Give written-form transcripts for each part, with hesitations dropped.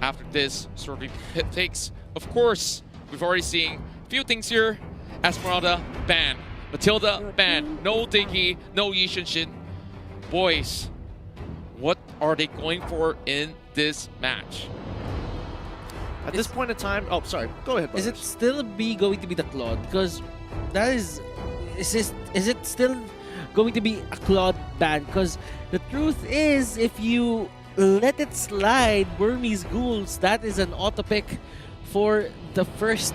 after this sort of takes. Of course, we've already seen a few things here. Esmeralda, ban. Matilda, ban. No Diggy, no Yishinshin. Boys, what are they going for in this match? At this point in time, oh, sorry, go ahead. Is it still going to be the Claude? Because that is it still going to be a Claude ban? Because the truth is, if you let it slide, Burmese Ghouls, that is an auto pick for the first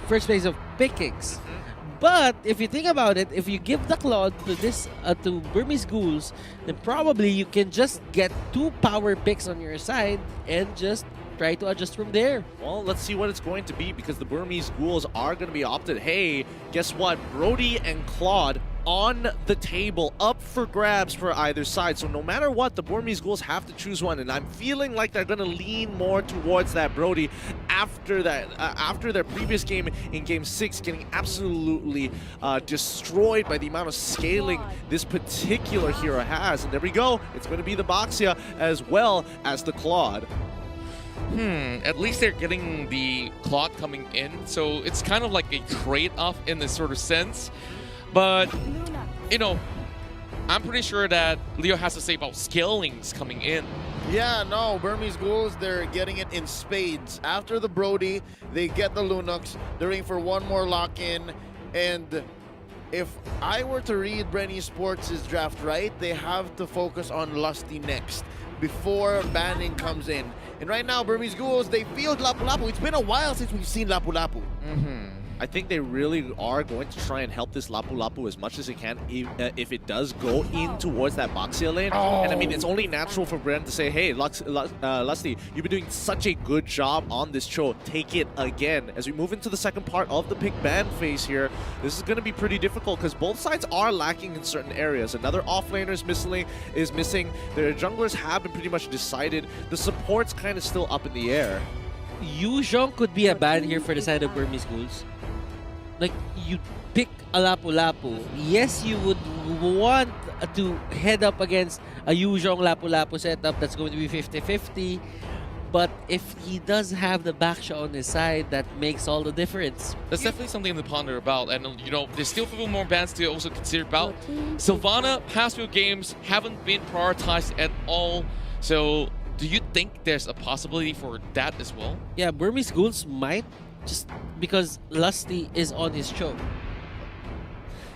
phase of pickings. But if you think about it, if you give the Claude to this to Burmese Ghouls, then probably you can just get 2 power picks on your side and just try to adjust from there. Well, let's see what it's going to be, because the Burmese Ghouls are going to be opted. Hey, guess what? Brody and Claude on the table, up for grabs for either side. So no matter what, the Burmese Ghouls have to choose one, and I'm feeling like they're going to lean more towards that Brody after that, after their previous game in Game 6, getting absolutely destroyed by the amount of scaling this particular hero has. And there we go. It's going to be the Boxia as well as the Claude. At least they're getting the Claude coming in, so it's kind of like a trade-off in this sort of sense. But, you know, I'm pretty sure that Leo has to say about scalings coming in. Yeah, no, Burmese Ghouls, they're getting it in spades. After the Brody, they get the Lunox. They're waiting for one more lock-in. And if I were to read BREN Esports' draft right, they have to focus on Lusty next before banning comes in. And right now, Burmese Ghouls, they field Lapu Lapu. It's been a while since we've seen Lapu Lapu. I think they really are going to try and help this Lapu Lapu as much as they can if it does go in towards that Boxia lane. And I mean, it's only natural for BREN to say, hey, Lusty, you've been doing such a good job on this Cho. Take it again. As we move into the second part of the pick ban phase here, this is going to be pretty difficult because both sides are lacking in certain areas. Another offlaner is missing. Their junglers have been pretty much decided. The support's kind of still up in the air. Yuzhong could be a ban here for the side of Burmese Ghouls. Like, you pick a Lapu Lapu. Yes, you would want to head up against a Yuzhong Lapu Lapu setup that's going to be 50-50. But if he does have the backshow on his side, that makes all the difference. That's definitely something to ponder about. And, you know, there's still a few more bans to also consider about. Sylvana, past few games haven't been prioritized at all. So, do you think there's a possibility for that as well? Yeah, Burmese Ghouls might, just because Lusty is on his choke.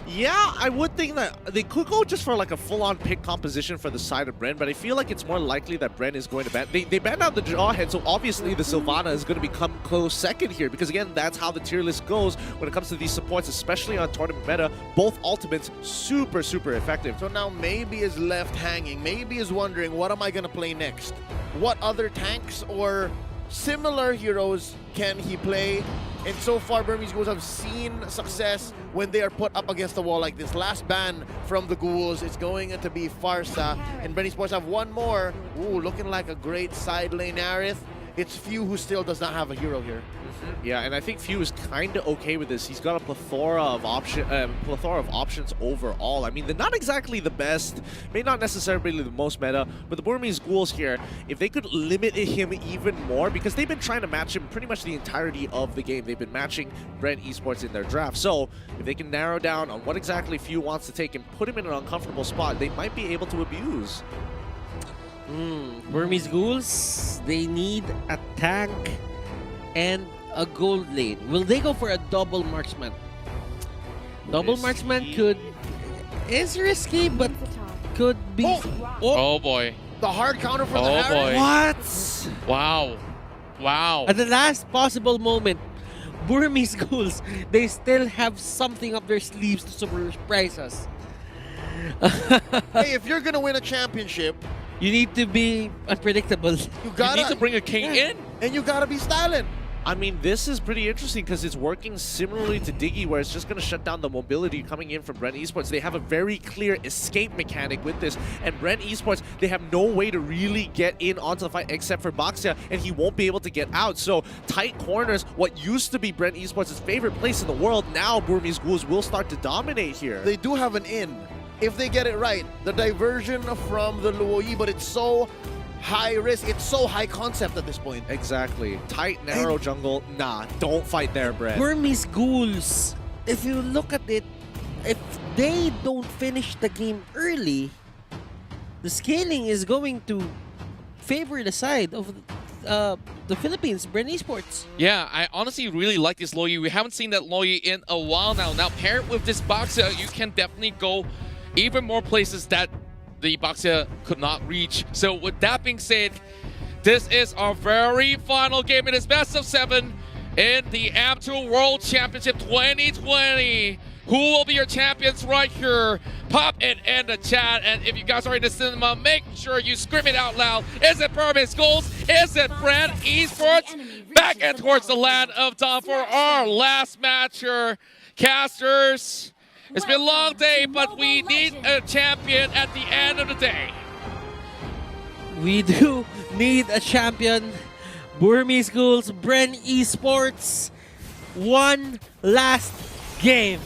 Yeah, I would think that they could go just for like a full-on pick composition for the side of BREN, but I feel like it's more likely that BREN is going to ban. They banned out the Jawhead, so obviously the Sylvana is going to become close second here, because again, that's how the tier list goes when it comes to these supports, especially on tournament meta. Both ultimates super, super effective. So now maybe is left hanging. Maybe is wondering, what am I going to play next? What other tanks or similar heroes can he play? And so far, Burmese Ghouls have seen success when they are put up against the wall like this. Last ban from the Ghouls is going to be Farsa. And BREN Esports have one more. Ooh, looking like a great side lane Aerith. It's Few who still does not have a hero here. Yeah, and I think Few is kind of okay with this. He's got a plethora of options overall. I mean, they're not exactly the best, may not necessarily be the most meta, but the Burmese Ghouls here, if they could limit him even more, because they've been trying to match him pretty much the entirety of the game. They've been matching BREN Esports in their draft. So if they can narrow down on what exactly Few wants to take and put him in an uncomfortable spot, they might be able to abuse. Burmese Ghouls, they need a tank and a gold lane. Will they go for a double marksman? Double marksman is risky, but could be. Oh boy. The hard counter for the Harry. Boy. What? Wow. Wow. At the last possible moment, Burmese Ghouls, they still have something up their sleeves to surprise us. Hey, if you're going to win a championship, you need to be unpredictable. you need to bring a king in. And you got to be styling. I mean, this is pretty interesting because it's working similarly to Diggy, where it's just going to shut down the mobility coming in from BREN Esports. They have a very clear escape mechanic with this, and BREN Esports, they have no way to really get in onto the fight except for Boxia, and he won't be able to get out. So tight corners, what used to be BREN Esports' favorite place in the world, now Burmese Ghouls will start to dominate here. They do have an in. If they get it right, the diversion from the Luoyi, but it's so high risk. It's so high concept at this point. Exactly. Tight, narrow jungle. Nah, don't fight there, Brett. Burmese Ghouls, if you look at it, if they don't finish the game early, the scaling is going to favor the side of the Philippines, BREN Esports. Yeah, I honestly really like this Loyi. We haven't seen that Loyi in a while now. Now, paired with this Boxia, you can definitely go even more places that the Boxia could not reach. So with that being said, this is our very final game in this best of 7 in the AM2 World Championship 2020. Who will be your champions right here? Pop it in the chat. And if you guys are in the cinema, make sure you scream it out loud. Is it Burmese Ghouls? Is it BREN Esports? Back in towards the land of dawn for our last match here. Casters, it's been a long day, but we need a champion at the end of the day. We do need a champion. Burmese Ghouls, BREN Esports. One last game.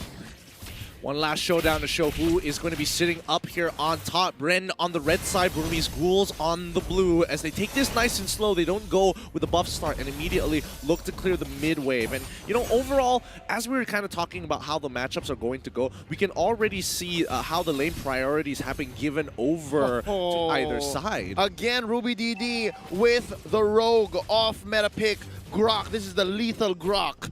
One last showdown to show who is going to be sitting up here on top. BREN on the red side, Burmese Ghouls on the blue. As they take this nice and slow, they don't go with a buff start and immediately look to clear the mid wave. And, you know, overall, as we were kind of talking about how the matchups are going to go, we can already see how the lane priorities have been given over to either side. Again, Ruby DD with the rogue off meta pick, Grok. This is the lethal Grok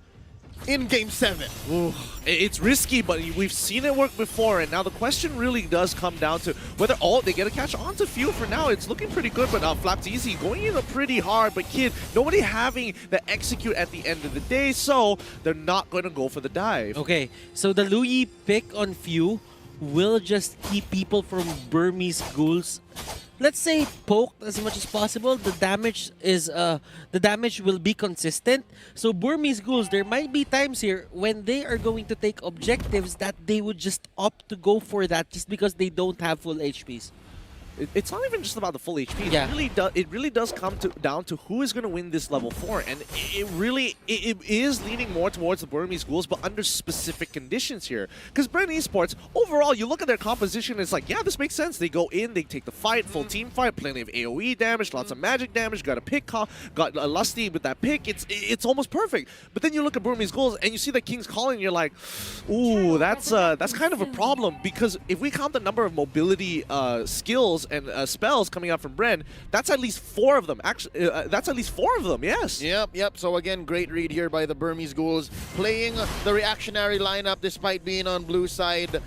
in Game 7. Ooh, it's risky, but we've seen it work before, and now the question really does come down to whether they get a catch onto Few. For now, it's looking pretty good, but Flapteezy going in pretty hard, but Kid, nobody having the execute at the end of the day, so they're not going to go for the dive. Okay, so the Luyi pick on Few will just keep people from Burmese Ghouls, let's say, poked as much as possible. The damage will be consistent. So Burmese Ghouls, there might be times here when they are going to take objectives that they would just opt to go for that just because they don't have full HPs. It's not even just about the full HP. Yeah. It really does come down to who is going to win this level 4, and it is leaning more towards the Burmese Ghouls, but under specific conditions here. Because BREN Esports, overall, you look at their composition, it's like, yeah, this makes sense. They go in, they take the fight, full team fight, plenty of AOE damage, lots of magic damage, got a pick, got a Lusty with that pick. It's almost perfect. But then you look at Burmese Ghouls, and you see the King's Calling, and you're like, ooh, that's kind of a problem, because if we count the number of mobility skills and spells coming out from BREN, that's at least 4 of them. Actually, that's at least 4 of them, yes. Yep. So again, great read here by the Burmese Ghouls, playing the reactionary lineup despite being on blue side.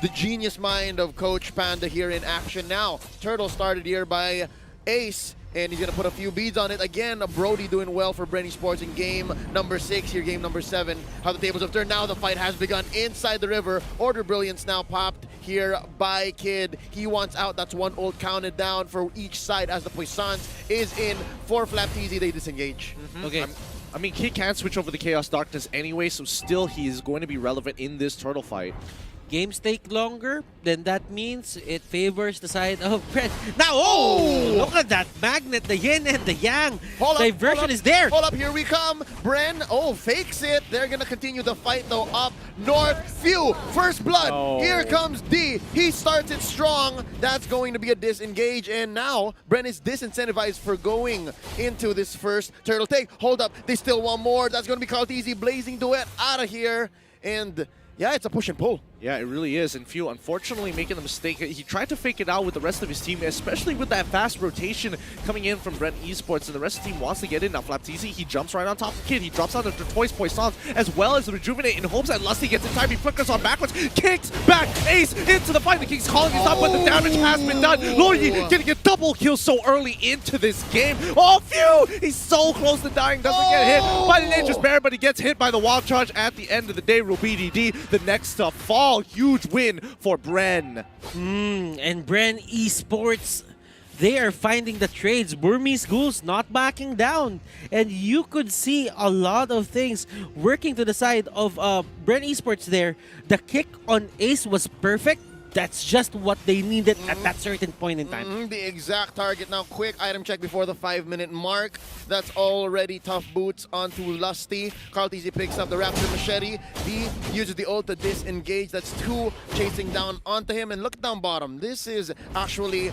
The genius mind of Coach Panda here in action now. Turtle started here by Ace, and he's going to put a few beads on it. Again, Brody doing well for BREN Esports in game number 6, here game number 7. How the tables have turned now, the fight has begun inside the river. Order Brilliance now popped here by Kid. He wants out, that's 1 ult counted down for each side as the Puissance is in. For Flapteezy, they disengage. Okay. I mean, Kid can't switch over the Chaos Darkness anyway, so still he is going to be relevant in this turtle fight. Games take longer, then that means it favors the side of BREN. Now, oh! Look at that magnet, the yin and the yang. Diversion is there. Hold up, here we come. BREN, fakes it. They're going to continue the fight, though, up north. Few, first blood. Oh. Here comes D. He starts it strong. That's going to be a disengage, and now BREN is disincentivized for going into this first turtle take. Hold up, they still want more. That's going to be Flapteezy blazing duet out of here, and yeah, it's a push and pull. Yeah, it really is. And Few, unfortunately, making the mistake. He tried to fake it out with the rest of his team, especially with that fast rotation coming in from BREN Esports, and the rest of the team wants to get in. Now, Flapteezy, he jumps right on top of Kid. He drops out the Toys Poissons, as well as the Rejuvenate in hopes that Lusty gets in time. He flickers on backwards, kicks back, Ace into the fight. The King's Calling is up, but the damage has been done. Loyi getting a double kill so early into this game. Oh, Few! He's so close to dying, doesn't get hit by the Nature's Bear, but he gets hit by the Wild Charge at the end of the day. Ruby DD, the next to fall. Huge win for BREN. And BREN Esports, they are finding the trades. Burmese Ghouls not backing down. And you could see a lot of things working to the side of BREN Esports there. The kick on Ace was perfect. That's just what they needed at that certain point in time. The exact target now. Quick item check before the 5-minute mark. That's already tough boots onto Lusty. Flapteezy picks up the Raptor Machete. D uses the ult to disengage. That's 2 chasing down onto him. And look down bottom. This is actually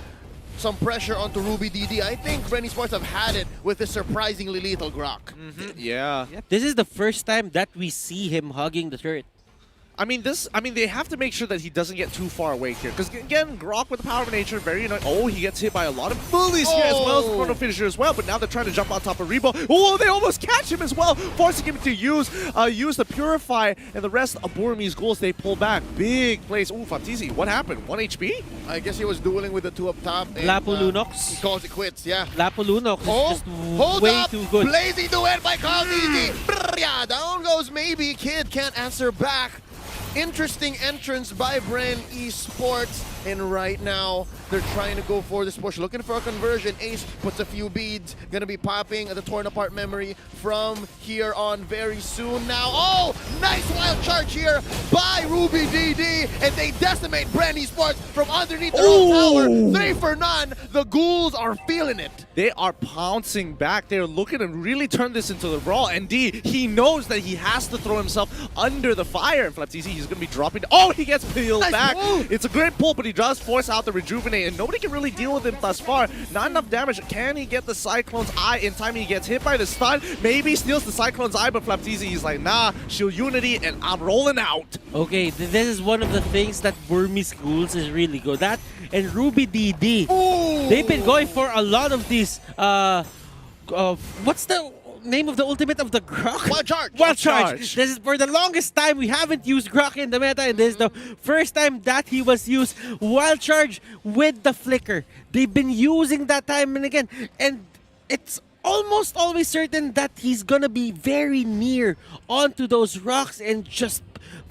some pressure onto Ruby DD. I think BREN Sports have had it with this surprisingly lethal Grok. Yeah. This is the first time that we see him hugging the turret. I mean, they have to make sure that he doesn't get too far away here. Because, again, Grok with the power of nature, very annoying. Oh, he gets hit by a lot of bullies here as well as the chrono finisher as well. But now they're trying to jump on top of Rebo. Oh, they almost catch him as well, forcing him to use the Purify. And the rest of Burmese ghouls, they pull back. Big place. Ooh, Fatizi, what happened? 1 HP? I guess he was dueling with the two up top. And, Lapu he Lunox. calls it quits, yeah. Lapu Lunox is just hold way up. too good. Blazing duet by Carl DD. Yeah, down goes maybe. Kid can't answer back. Interesting entrance by BREN Esports, and right now they're trying to go for this push, looking for a conversion. Ace puts a few beads, gonna be popping the torn apart memory from here on very soon now. Oh, nice wild charge here by Ruby DD, and they decimate BREN Esports from underneath their own tower. 3 for none. The ghouls are feeling it. They are pouncing back. They're looking to really turn this into the brawl. And D, he knows that he has to throw himself under the fire. And Flapsy, he's going to be dropping. Oh, he gets peeled back. Move. It's a great pull, but he does force out the Rejuvenate. And nobody can really deal with him thus far. Not enough damage. Can he get the Cyclone's Eye in time? He gets hit by the stun. Maybe steals the Cyclone's Eye, but Flapsy, he's like, nah, shield unity, and I'm rolling out. Okay, this is one of the things that Burmese ghouls is really good at. And Ruby DD, they've been going for a lot of these, what's the name of the ultimate of the Grok? Wild charge. Wild charge. This is for the longest time we haven't used Grok in the meta, and this is the first time that he was used. Wild charge with the flicker. They've been using that time and again, and it's almost always certain that he's gonna be very near onto those rocks and just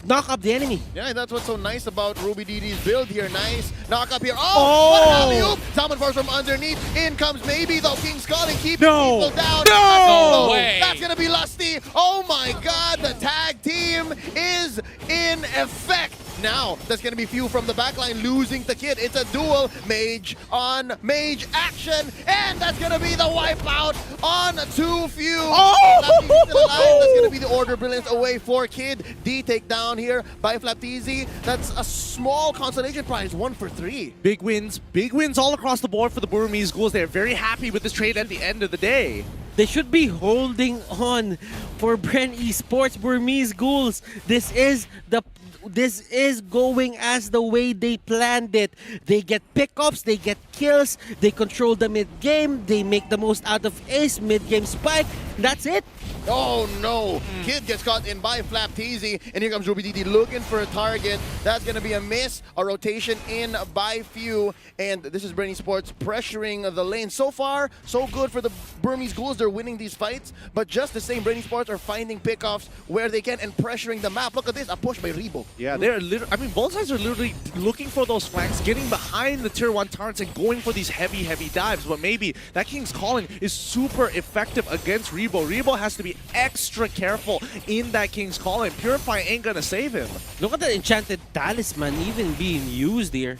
knock up the enemy. Yeah, that's what's so nice about Ruby DD's build here. Nice knock up here. Oh, what an alley-oop! Salmon Force from underneath. In comes maybe though King's Calling, keeping people down. No way. That's gonna be Lusty. Oh my God, the tag team is in effect. Now, that's going to be Few from the backline losing the Kid. It's a duel. Mage on Mage action. And that's going to be the wipeout on 2 Few. That's going to be the Order Brilliance away for Kid. D takedown here by Flaptizi. That's a small consolation prize, 1 for 3. Big wins all across the board for the Burmese ghouls. They're very happy with this trade at the end of the day. They should be holding on for BREN Esports Burmese ghouls. This is going as the way they planned it. They get pickups, they get kills, they control the mid-game, they make the most out of Ace, mid-game spike. That's it. Oh no! Kid gets caught in by Flapteasy, and here comes Ruby DD looking for a target. That's gonna be a miss, a rotation in by Few, and this is BREN Esports pressuring the lane. So far, so good for the Burmese ghouls. They're winning these fights, but just the same, BREN Esports are finding pickoffs where they can and pressuring the map. Look at this, a push by Rebo. Yeah, they're literally, I mean, both sides are literally looking for those flanks, getting behind the tier 1 turrets and going for these heavy dives, but maybe that King's Calling is super effective against Rebo. Rebo has to be extra careful in that King's Calling. Purify ain't gonna save him. Look at the Enchanted Talisman even being used here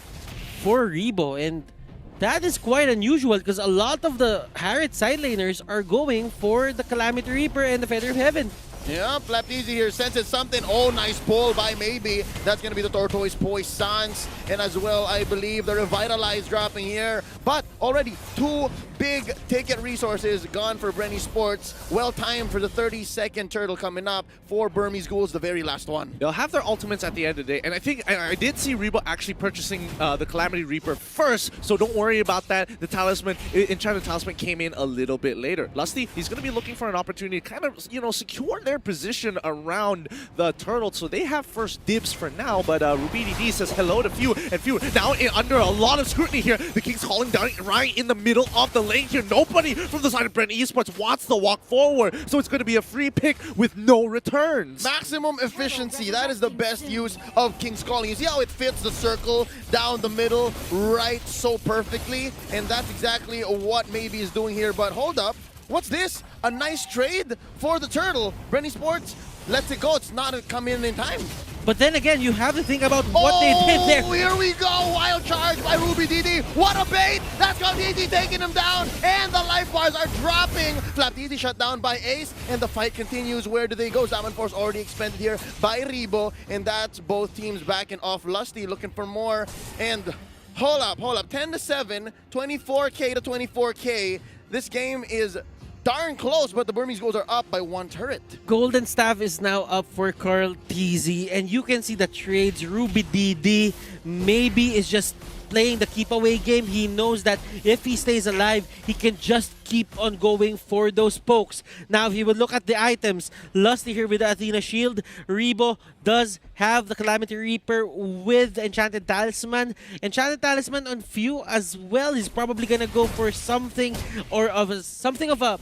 for Rebo, and that is quite unusual because a lot of the Harriet side laners are going for the Calamity Reaper and the Feather of Heaven. Yeah, Flapteasy here senses something. Oh, nice pull by Maybe. That's going to be the Tortoise Poisons. And as well, I believe the Revitalize dropping here. But already 2 big ticket resources gone for BREN Esports. Well timed for the 30-second turtle coming up for Burmese ghouls, the very last one. They'll have their ultimates at the end of the day, and I think I did see Rebo actually purchasing the Calamity Reaper first, so don't worry about that. The Talisman, Enchanted Talisman came in a little bit later. Lusty, he's going to be looking for an opportunity to kind of, secure their position around the turtle, so they have first dibs for now, but Ruby DD says hello to Few, and Few now under a lot of scrutiny here. The King's Calling down right in the middle of the lane here. Nobody from the side of BREN Esports wants to walk forward, so it's going to be a free pick with no returns. Maximum efficiency, that is the best use of King's Calling. You see how it fits the circle down the middle right so perfectly, and that's exactly what Maybe is doing here. But hold up, what's this? A nice trade for the turtle. BREN Esports lets it go. It's not coming in time. But then again, you have to think about what they did there. Here we go. Wild charge by Ruby DD. What a bait. That's got DD taking him down. And the life bars are dropping. Flapteasy shut down by Ace. And the fight continues. Where do they go? Salmon Force already expended here by Rebo. And that's both teams backing off Lusty, looking for more. And Hold up. 10-7, 24K to 24K. This game is darn close, but the Burmese goals are up by 1 turret. Golden Staff is now up for Carl TZ, and you can see the trades. Ruby DD maybe is just playing the keep away game. He knows that if he stays alive, he can just keep on going for those pokes. Now, if you would look at the items, Lusty here with the Athena Shield. Rebo does have the Calamity Reaper with Enchanted Talisman. Enchanted Talisman on Few as well. He's probably gonna go for something of a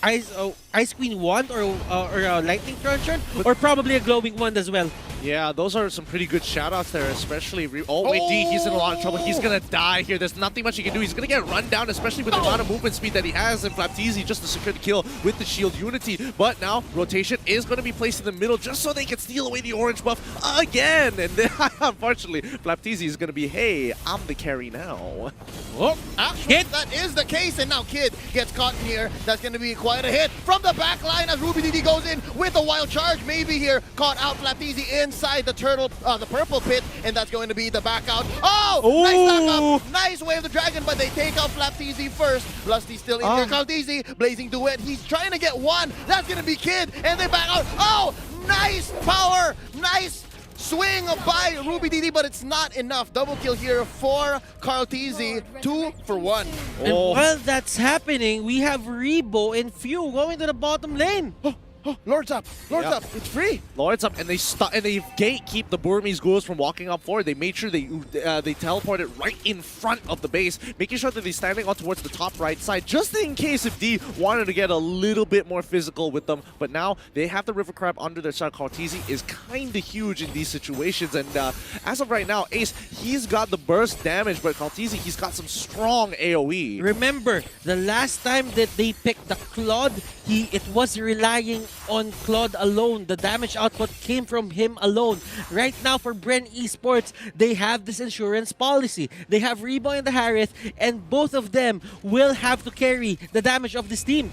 Ice Queen wand or a Lightning Cruncher, or probably a Glowing Wand as well. Yeah, those are some pretty good shoutouts there, especially... Oh, wait, D, he's in a lot of trouble. He's going to die here. There's nothing much he can do. He's going to get run down, especially with the amount of movement speed that he has, and Flapteezy just to secure the kill with the shield unity. But now, rotation is going to be placed in the middle just so they can steal away the orange buff again. And then, unfortunately, Flapteezy is going to be, hey, I'm the carry now. Oh, actually, that is the case, and now Kid gets caught in here. That's going to be quite a hit from the back line as Ruby DD goes in with a wild charge. Maybe here, caught out Flapteezy inside the the purple pit, and that's going to be the back out. Oh, nice knock up, nice wave of the dragon, but they take out Flapteezy first. Lusty still in here, Kalteezy, blazing duet. He's trying to get one. That's going to be Kid, and they back out. Oh, nice power, nice swing by Ruby DD, but it's not enough. Double kill here for Kalteezy, 2 for 1. And while that's happening, we have Rebo and Few going to the bottom lane. Oh, Lord's up, it's free. Lord's up, and they gatekeep the Burmese ghouls from walking up forward. They made sure they teleported right in front of the base, making sure that they're standing on towards the top right side, just in case if D wanted to get a little bit more physical with them. But now they have the River Crab under their side. Kalteezy is kind of huge in these situations, and as of right now, Ace, he's got the burst damage, but Kalteezy, he's got some strong AoE. Remember, the last time that they picked the Claude, it was relying on Claude alone. The damage output came from him alone. Right now for BREN Esports, they have this insurance policy. They have Rebo and the Harith, and both of them will have to carry the damage of this team.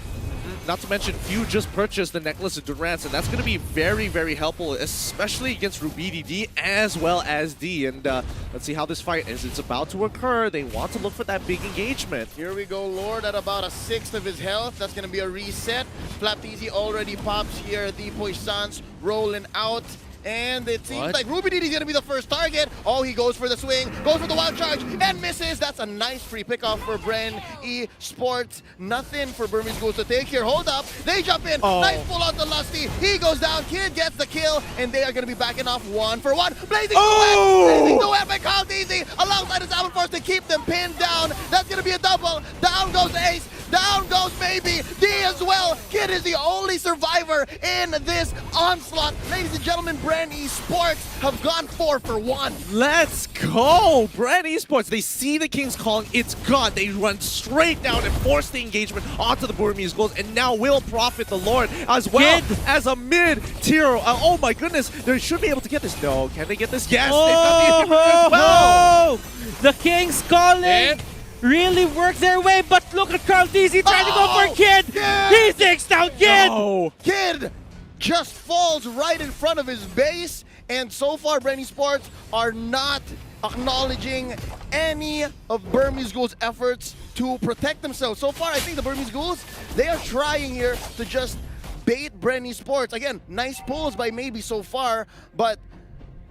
Not to mention, Few just purchased the Necklace of Durance, and that's going to be very, very helpful, especially against Ruby DD as well as D. And let's see how this fight is. It's about to occur. They want to look for that big engagement. Here we go, Lord at about a 1/6 of his health. That's going to be a reset. Flapteezy already pops here. The Poissons rolling out. And it seems like Ruby DD is going to be the first target. Oh, he goes for the swing, goes for the wild charge, and misses. That's a nice free pickoff for BREN Esports. Nothing for Burmese Ghouls to take here. Hold up. They jump in. Nice pull out the Lusty. He goes down. Kid gets the kill, and they are going to be backing off 1 for 1. Blazing duet. Blazing duet by Kalteezy alongside his Alpha Force to keep them pinned down. That's going to be a double. Down goes Ace. Down goes maybe D as well. Kid is the only survivor in this onslaught. Ladies and gentlemen, BREN Esports have gone 4 for 1. Let's go! BREN Esports, they see the King's calling, it's gone. They run straight down and force the engagement onto the Burmese Ghouls, and now will profit the Lord as well as a mid-tier. Oh my goodness, they should be able to get this. No, can they get this? Yes, they've got the inhibitor as well. The King's calling! Really work their way, but look at Kalteezy trying to go for Kid! He takes down Kid! No. Kid just falls right in front of his base, and so far BREN Esports are not acknowledging any of Burmese Ghouls' efforts to protect themselves. So far, I think the Burmese Ghouls, they are trying here to just bait BREN Esports. Again, nice pulls by maybe so far, but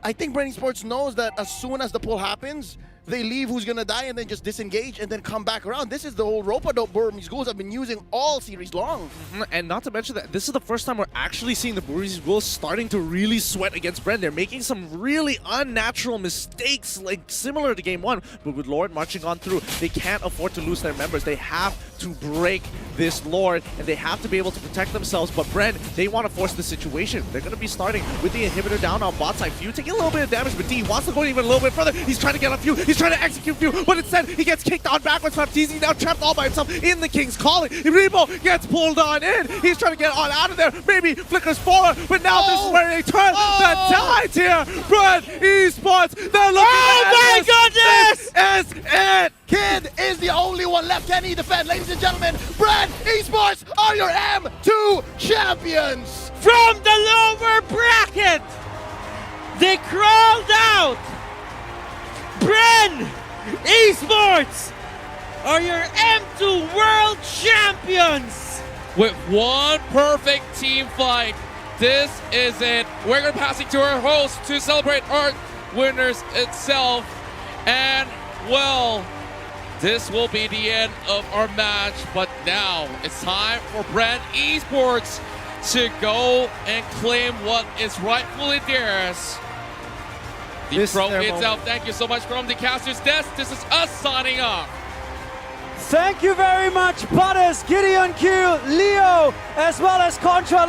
I think BREN Esports knows that as soon as the pull happens, they leave who's gonna die and then just disengage and then come back around. This is the whole rope-a-dope Burmese Ghouls have been using all series long. And not to mention that this is the first time we're actually seeing the Burmese Ghouls starting to really sweat against BREN. They're making some really unnatural mistakes, like similar to Game 1, but with Lord marching on through, they can't afford to lose their members. They have to break this Lord, and they have to be able to protect themselves. But BREN, they want to force the situation. They're going to be starting with the inhibitor down on bot side. Few taking a little bit of damage, but D wants to go even a little bit further. He's trying to get on Few. He's trying to execute Few, but instead he gets kicked on backwards. Flapteezy now trapped all by himself in the King's calling. Rebo gets pulled on in. He's trying to get on out of there. Maybe flickers forward, but now this is where they turn the tide here. BREN Esports, they're looking my goodness! This is it. Kid is the only one left. Can he defend? Ladies and gentlemen, BREN Esports are your M2 champions! From the lower bracket, they crawled out. BREN Esports are your M2 World Champions! With one perfect team fight. This is it. We're going to pass it to our host to celebrate our winners itself. And, well, this will be the end of our match. But now it's time for BREN Esports to go and claim what is rightfully theirs. The This is pro their is moment. out. Thank you so much from the caster's desk. This is us signing off. Thank you very much, Butters, Gideon Q, Leo, as well as Contra.